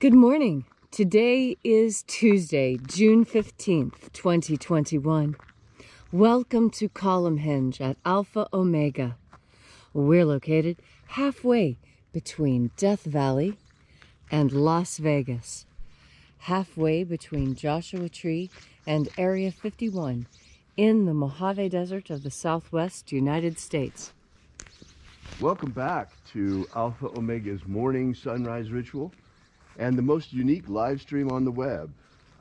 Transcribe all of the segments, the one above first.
Good morning. Today is Tuesday, June 15th, 2021. Welcome to Column Hinge at Alpha Omega. We're located halfway between Death Valley and Las Vegas, halfway between Joshua Tree and Area 51 in the Mojave Desert of the Southwest United States. Welcome back to Alpha Omega's morning sunrise ritual and the most unique live stream on the web.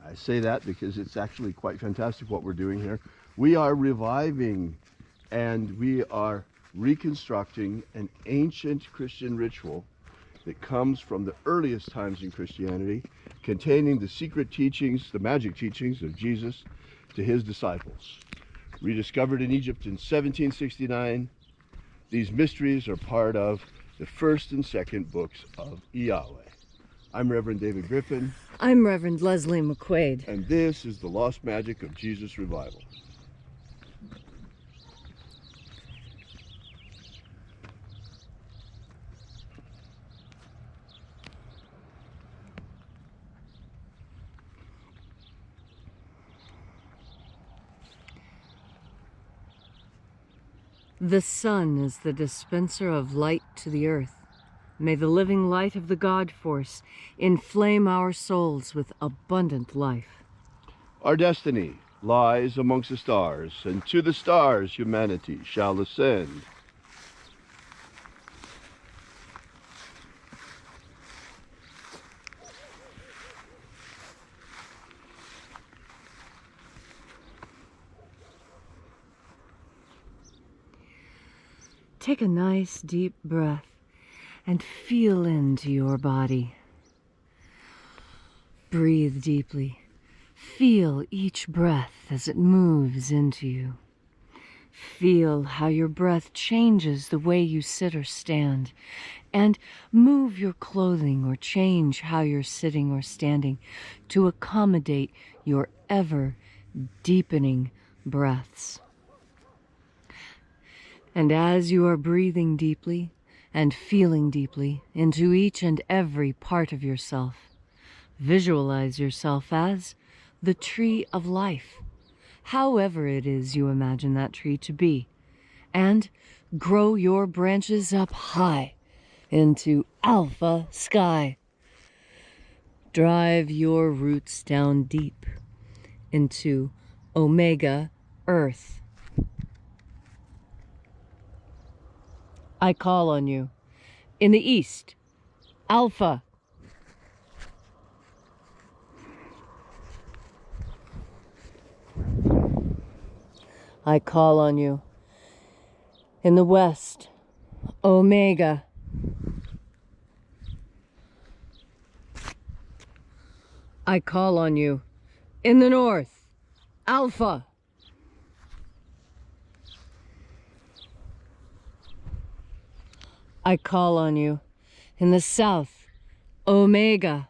I say that because it's actually quite fantastic what we're doing here. We are reviving and we are reconstructing an ancient Christian ritual that comes from the earliest times in Christianity, containing the secret teachings, the magic teachings of Jesus to his disciples. Rediscovered in Egypt in 1769, these mysteries are part of the first and second books of Yahweh. I'm Reverend David Griffin. I'm Reverend Leslie McQuaid. And this is the Lost Magic of Jesus Revival. The sun is the dispenser of light to the earth. May the living light of the God Force inflame our souls with abundant life. Our destiny lies amongst the stars, and to the stars humanity shall ascend. Take a nice deep breath and feel into your body. Breathe deeply. Feel each breath as it moves into you. Feel how your breath changes the way you sit or stand, and move your clothing or change how you're sitting or standing to accommodate your ever deepening breaths. And as you are breathing deeply and feeling deeply into each and every part of yourself, visualize yourself as the tree of life, however it is you imagine that tree to be, and grow your branches up high into alpha sky. Drive your roots down deep into omega earth. I call on you. In the east, Alpha. I call on you. In the west, Omega. I call on you. In the north, Alpha. I call on you. In the south, Omega.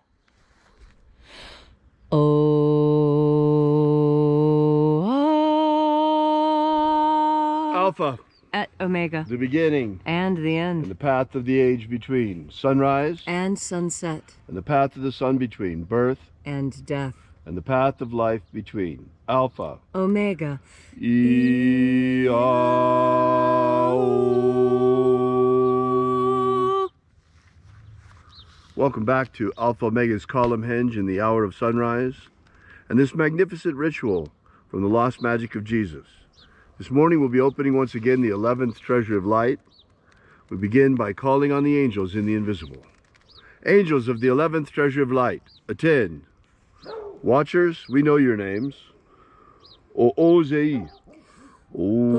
Alpha. At Omega. The beginning. And the end. And the path of the age between. Sunrise. And sunset. And the path of the sun between. Birth. And death. And the path of life between. Alpha. Omega. Welcome back to Alpha Omega's Column Hinge in the hour of sunrise and this magnificent ritual from the Lost Magic of Jesus. This morning we'll be opening once again the 11th treasure of light. We begin by calling on the angels in the invisible. Angels of the 11th treasure of light, attend. Watchers, we know your names. O-O-Z-E. O-Z-E.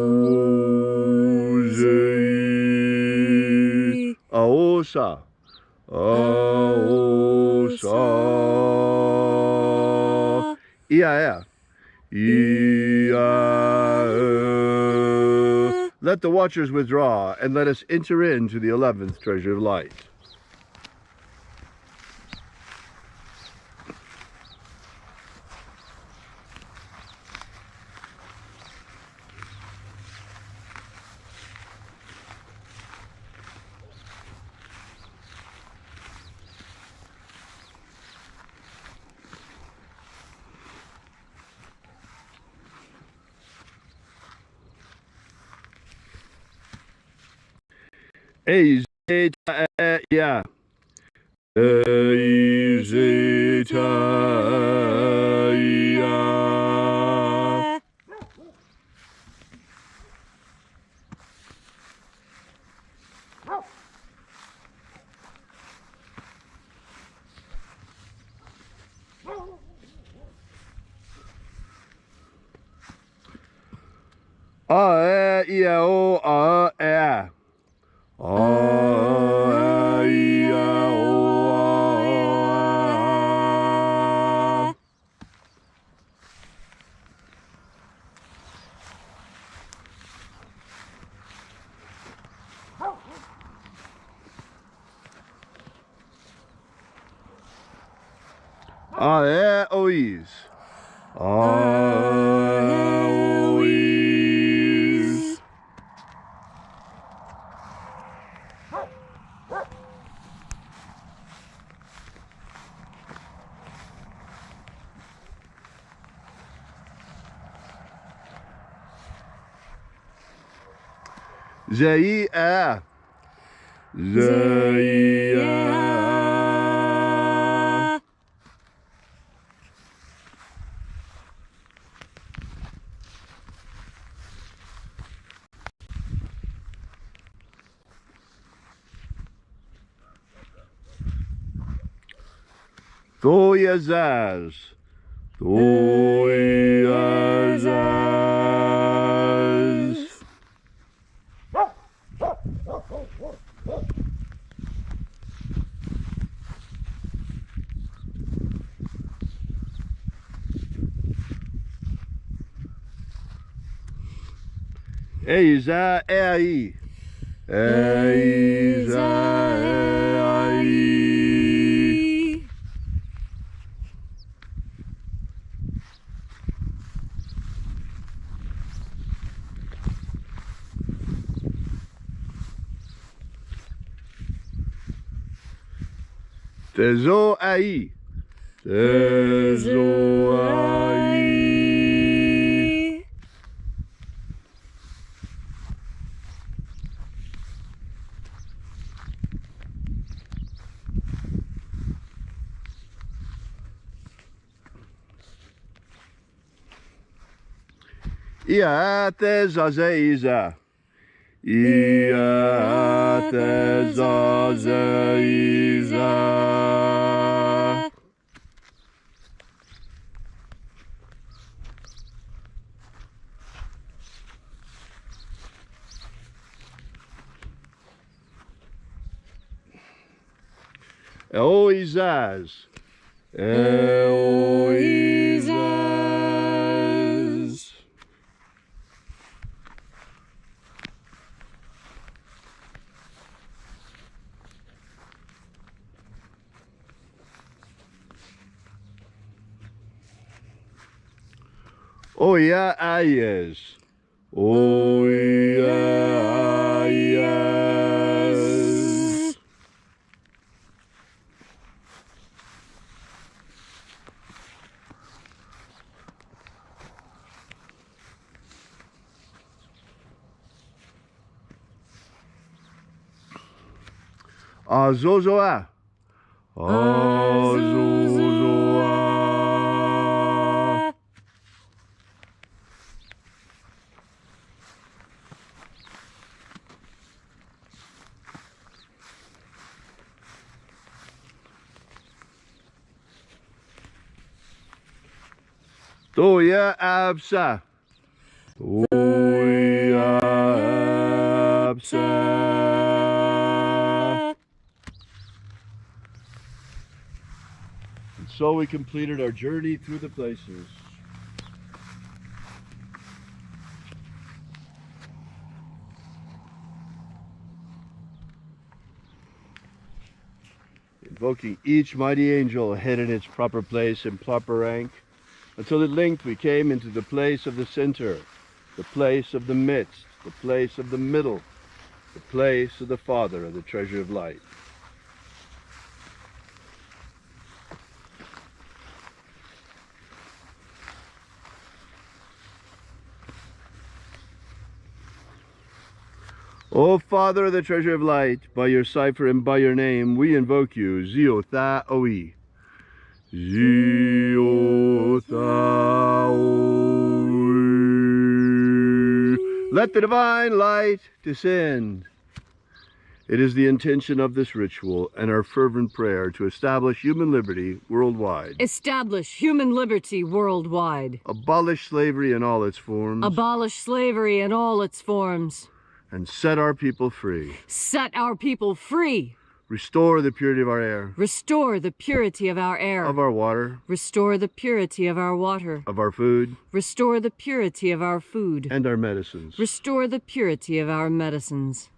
Aosa. Aosa. Ia. Let the watchers withdraw, and let us enter into the 11th treasure of light. A zeta ya. A zeta ya. A e o a e. A e o a. A e o is. A o is. Zei a. Zei a. Toyazaz. Toyazaz. Eiza ei. Eiza ei. Tezo ai. Tezo ai. Ia tezazeiza. Ia tezazeiza. Eoizaz. Eoizaz. Oia aies. Oia aies. Azozoa. Azozoa. Toya absa. Toya absa. And so we completed our journey through the places. Invoking each mighty angel hid in its proper place and proper rank, until at length we came into the place of the center, the place of the midst, the place of the middle, the place of the Father of the treasure of light. O Father of the treasure of light, by your cipher and by your name, we invoke you, Zio Tha Oi. Zio Tha Oi. Let the divine light descend. It is the intention of this ritual and our fervent prayer to establish human liberty worldwide. Establish human liberty worldwide. Abolish slavery in all its forms. Abolish slavery in all its forms. And set our people free. Set our people free. Restore the purity of our air. Restore the purity of our air. Of our water. Restore the purity of our water. Of our food. Restore the purity of our food. And our medicines. Restore the purity of our medicines.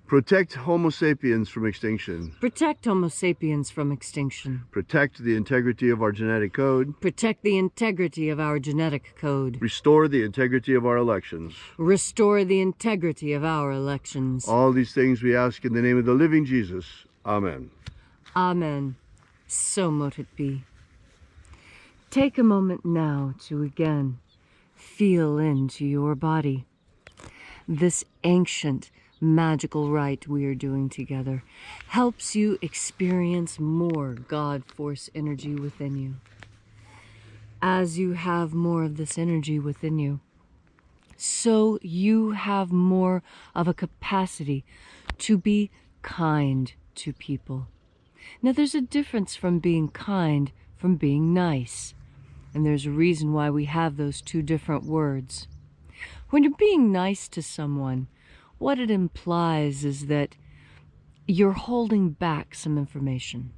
Protect Homo sapiens from extinction. Protect Homo sapiens from extinction. Protect the integrity of our genetic code. Protect the integrity of our genetic code. Restore the integrity of our elections. Restore the integrity of our elections. All these things we ask in the name of the living Jesus. Amen. Amen. So mote it be. Take a moment now to again feel into your body. This ancient magical rite we are doing together helps you experience more God force energy within you. As you have more of this energy within you, so you have more of a capacity to be kind to people. Now there's a difference from being kind from being nice, and there's a reason why we have those two different words. When you're being nice to someone, what it implies is that you're holding back some information.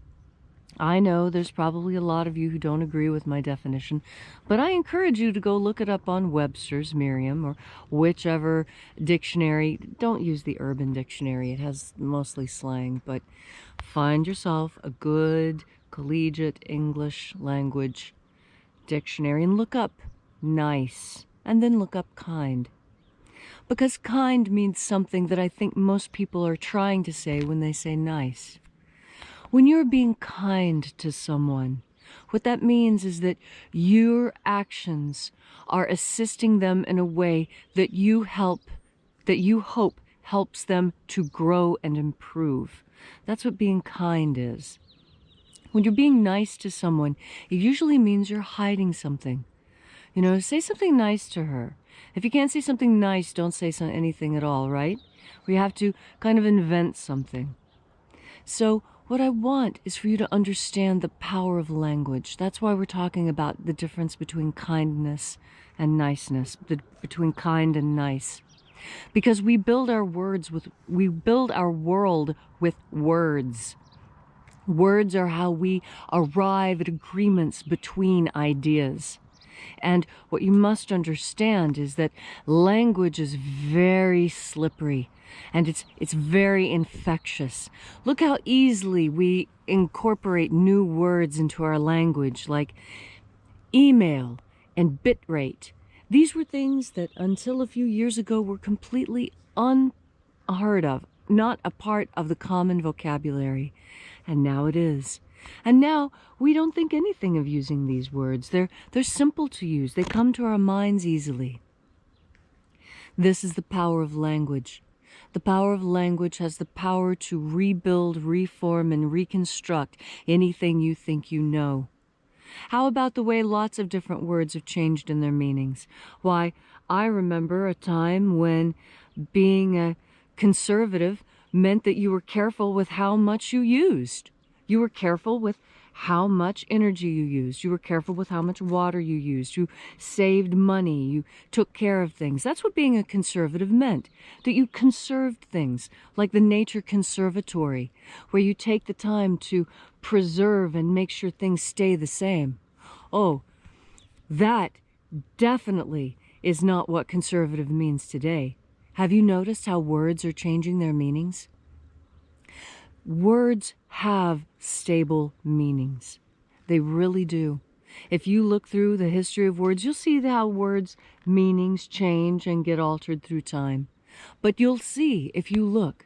I know there's probably a lot of you who don't agree with my definition, but I encourage you to go look it up on Webster's, Merriam, or whichever dictionary. Don't use the Urban Dictionary. It has mostly slang, but find yourself a good collegiate English language dictionary and look up nice, and then look up kind. Because kind means something that I think most people are trying to say when they say nice. When you're being kind to someone, what that means is that your actions are assisting them in a way that you hope helps them to grow and improve. That's what being kind is. When you're being nice to someone, it usually means you're hiding something. You know, say something nice to her. If you can't say something nice, don't say anything at all, right? We have to kind of invent something. So what I want is for you to understand the power of language. That's why we're talking about the difference between kindness and niceness, between kind and nice. Because we build our world with words. Words are how we arrive at agreements between ideas. And what you must understand is that language is very slippery and it's very infectious. Look how easily we incorporate new words into our language, like email and bitrate. These were things that until a few years ago were completely unheard of, not a part of the common vocabulary. And now it is. And now we don't think anything of using these words. They're simple to use. They come to our minds easily. This is the power of language. The power of language has the power to rebuild, reform, and reconstruct anything you think you know. How about the way lots of different words have changed in their meanings? Why, I remember a time when being a conservative meant that you were careful with how much you used. You were careful with how much energy you used. You were careful with how much water you used. You saved money. You took care of things. That's what being a conservative meant, that you conserved things, like the Nature Conservatory, where you take the time to preserve and make sure things stay the same. Oh, that definitely is not what conservative means today. Have you noticed how words are changing their meanings? Words have stable meanings. They really do. If you look through the history of words, you'll see how words' meanings change and get altered through time. But you'll see, if you look,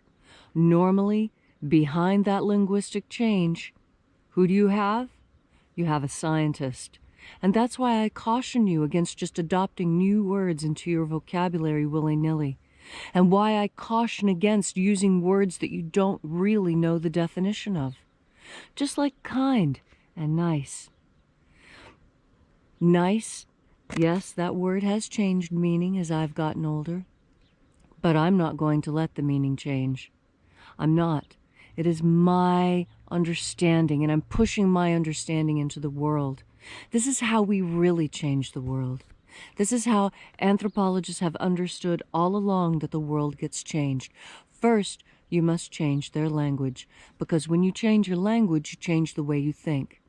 normally behind that linguistic change, who do you have? You have a scientist. And that's why I caution you against just adopting new words into your vocabulary willy-nilly. and why I caution against using words that you don't really know the definition of. Just like kind and nice. Nice, yes, that word has changed meaning as I've gotten older, but I'm not going to let the meaning change. I'm not. It is my understanding, and I'm pushing my understanding into the world. This is how we really change the world. This is how anthropologists have understood all along that the world gets changed. First, you must change their language, because when you change your language, you change the way you think.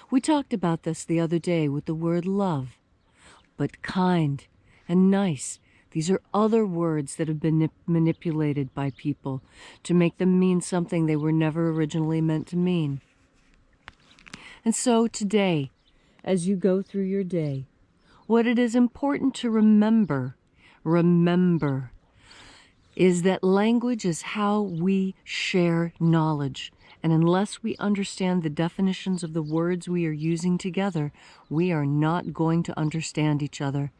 We talked about this the other day with the word love. But kind and nice, these are other words that have been manipulated by people to make them mean something they were never originally meant to mean. And so today, as you go through your day, what it is important to remember is that language is how we share knowledge. And unless we understand the definitions of the words we are using together, we are not going to understand each other.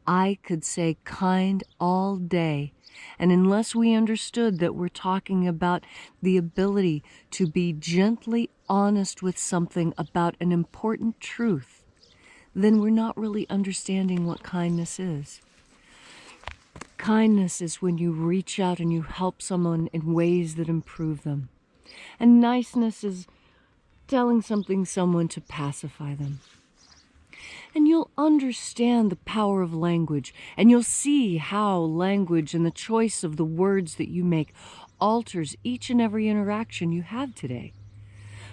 I could say kind all day, and unless we understood that we're talking about the ability to be gently honest with something about an important truth, then we're not really understanding what kindness is. Kindness is when you reach out and you help someone in ways that improve them. And niceness is telling someone to pacify them. And you'll understand the power of language, and you'll see how language and the choice of the words that you make alters each and every interaction you have today.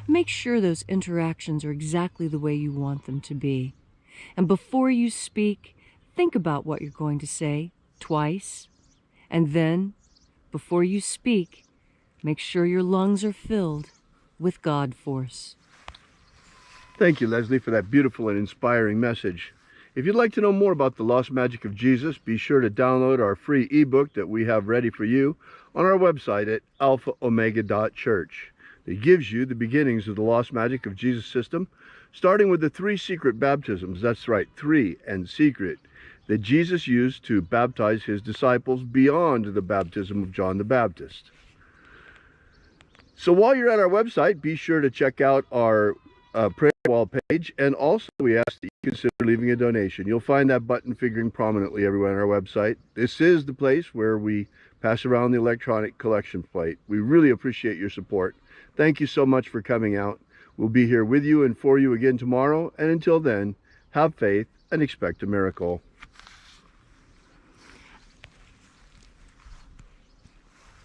Make sure those interactions are exactly the way you want them to be. And before you speak, think about what you're going to say twice. And then, before you speak, make sure your lungs are filled with God force. Thank you, Leslie, for that beautiful and inspiring message. If you'd like to know more about the lost magic of Jesus, be sure to download our free ebook that we have ready for you on our website at alphaomega.church. It gives you the beginnings of the lost magic of Jesus system, starting with the 3 secret baptisms. That's right, 3 and secret, that Jesus used to baptize his disciples beyond the baptism of John the Baptist. So while you're at our website, be sure to check out our prayer wall page, and also we ask that you consider leaving a donation. You'll find that button figuring prominently everywhere on our website. This is the place where we pass around the electronic collection plate. We really appreciate your support. Thank you so much for coming out. We'll be here with you and for you again tomorrow, and until then, have faith and expect a miracle.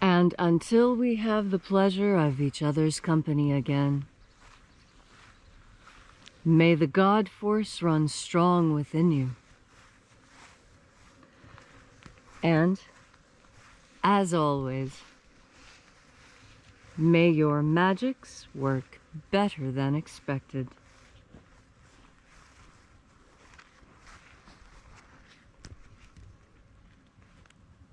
And until we have the pleasure of each other's company again, may the God force run strong within you. And, as always, may your magics work better than expected.